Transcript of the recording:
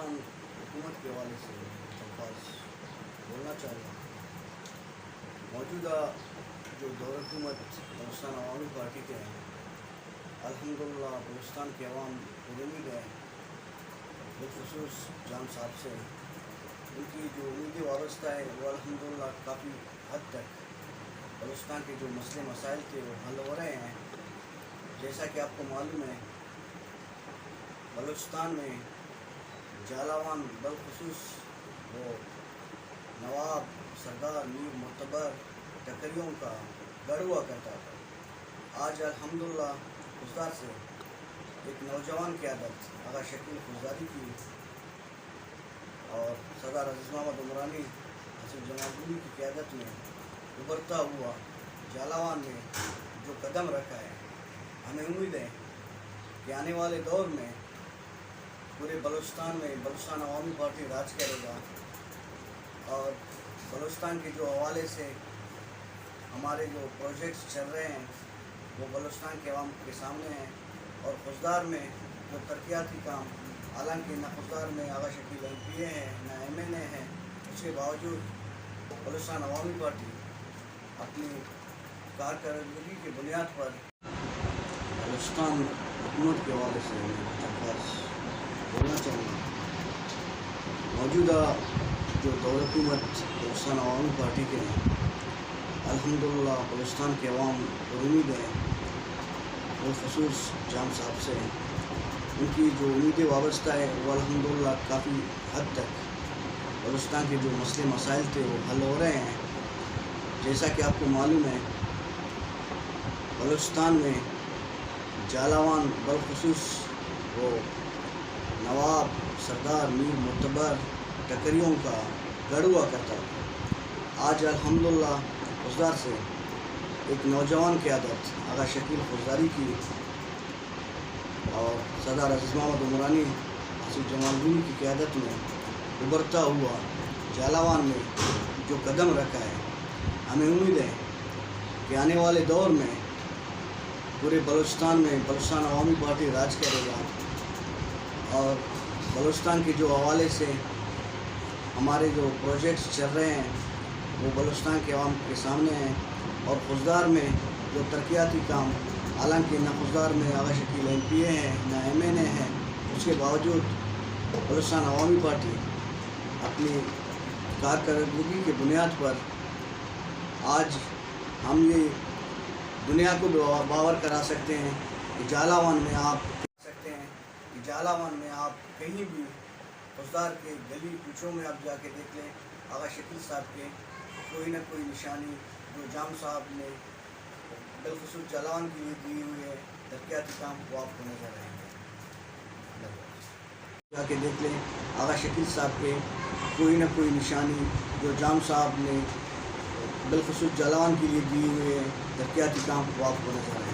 بلوچستان حکومت کے حوالے سے الفاظ بولنا چاہوں گا۔ موجودہ جو دور حکومت بلوچستان عوامی پارٹی کے ہیں، الحمدللہ بلوچستان کے عوام پر امید ہے، بالخصوص جام صاحب سے ان کی جو امیدیں وابستہ ہے وہ الحمدللہ کافی حد تک بلوچستان کے جو مسئلے مسائل تھے وہ حل ہو رہے ہیں۔ جیسا کہ آپ کو معلوم ہے، بلوچستان میں جالاوان بالخصوص وہ نواب سردار میر معتبر ٹکریوں کا گڑھ ہوا کرتا تھا۔ آج الحمدللہ خزدار سے ایک نوجوان قیادت آغا شکیل خزداری کی اور سردار عزیز محمد عمرانی حسین جمال کی قیادت میں ابھرتا ہوا جالاوان نے جو قدم رکھا ہے، ہمیں امید ہے کہ آنے والے دور میں پورے بلوچستان میں بلوچستان عوامی پارٹی راج کرے گا اور بلوچستان کے جو حوالے سے ہمارے جو پروجیکٹس چل رہے ہیں وہ بلوچستان کے عوام کے سامنے ہیں، اور خزدار میں جو ترقیاتی کام، حالانکہ نہ خزدار میں آغا شکیل MP ہیں نہ MNA ہیں، اس کے باوجود بلوچستان عوامی پارٹی اپنی کارکردگی کی بنیاد پر بلوچستان حکومت کے حوالے سے الفاظ بولنا چاہوں گا۔ موجودہ جو دور حکومت بلوچستان عوامی پارٹی کے ہیں، الحمدللہ بلوچستان کے عوام پر امید ہے، بالخصوص جام صاحب سے ان کی جو امیدیں وابستہ ہے وہ الحمدللہ کافی حد تک بلوچستان کے جو مسئلے مسائل تھے وہ حل ہو رہے ہیں۔ جیسا کہ آپ کو معلوم ہے، بلوچستان میں جالاوان بالخصوص وہ نواب سردار میر معتبر ٹکریوں کا گڑھ ہوا کرتا تھا۔ آج الحمدللہ خزدار سے ایک نوجوان قیادت آغا شکیل خزداری کی اور سردار عزیز محمد عمرانی حسین جمال کی قیادت میں ابھرتا ہوا جالاوان نے جو قدم رکھا ہے، ہمیں امید ہے کہ آنے والے دور میں پورے بلوچستان میں بلوچستان عوامی پارٹی راج کرے گا اور بلوچستان کے جو حوالے سے ہمارے جو پروجیکٹس چل رہے ہیں وہ بلوچستان کے عوام کے سامنے ہیں، اور خزدار میں جو ترقیاتی کام، حالانکہ نہ خزدار میں آغا شکیل MPA ہیں نہ MNA ہیں، اس کے باوجود بلوچستان عوامی پارٹی اپنی کارکردگی کی بنیاد پر آج ہم یہ دنیا کو باور کرا سکتے ہیں کہ جالاوان میں آپ کہیں بھی خزدار کے گلی کوچوں میں آپ جا کے دیکھ لیں، آغا شکیل صاحب کے کوئی نہ کوئی نشانی جو جام صاحب نے بالخصوص جالاوان کے لیے دی ہوئی ہے ترقیاتی کام، وہ آپ کو نظر آئیں گے۔ جا کے دیکھ لیں، آغا شکیل صاحب کے کوئی نہ کوئی نشانی جو جام صاحب نے بالخصوص جالاوان کے لیے دی ہوئی ہے ترقیاتی کام، وہ آپ کو نظر آئیں گے۔